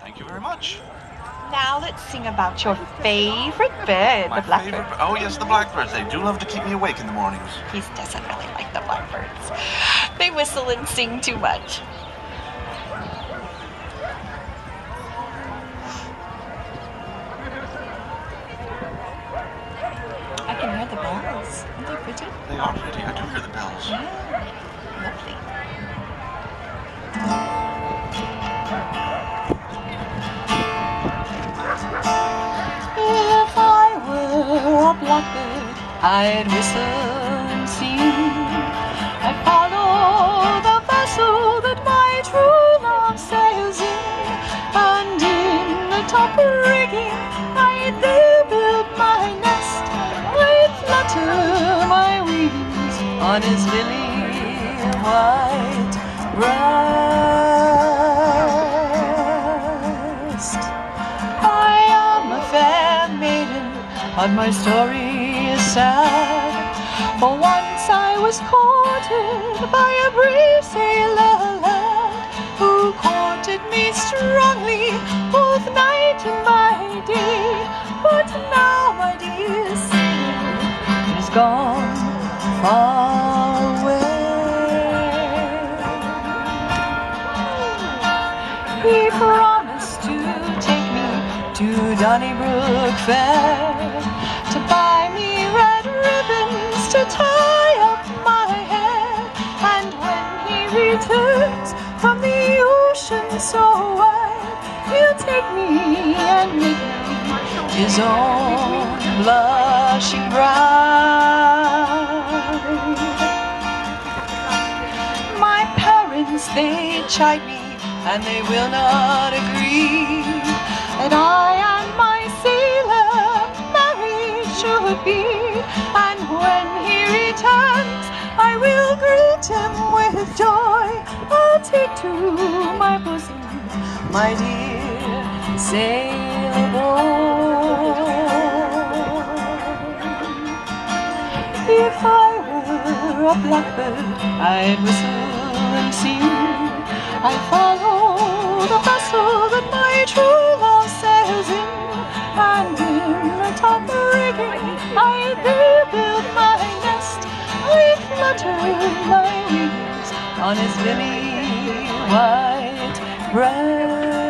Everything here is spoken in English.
Thank you very much. Now let's sing about your favorite bird, the blackbird. Oh yes, the blackbirds. They do love to keep me awake in the mornings. He doesn't really like the blackbirds. They whistle and sing too much. I can hear the bells. Aren't they pretty? They are pretty. I do hear the bells. Yeah, lovely. If I were a blackbird, I'd whistle and sing. I'd follow the vessel that my true love sails in, and in the top rigging I'd there build my nest. I'd flutter my wings on his lily white breast. I am a fair maiden, but my story is sad. For once I was courted by a brave sailor lad, who courted me strongly both night and by day. But now, my dear sailor, he's gone far away. He promised to take me to Donnybrook Fair, to buy me red ribbons to tie up my hair. And when he returns from the ocean so wide, he'll take me and make me his own blushing bride. My parents, they chide me, and they will not agree that I and my sailor married should be. And when he returns, I will greet him with joy. I'll take to my bosom my dear sailor boy. If I were a blackbird, I'd whistle and sing. I'd follow the vessel that my true love sails in, and in the top rigging I'd there build my nest. I'd flutter my wings on his lily white breast.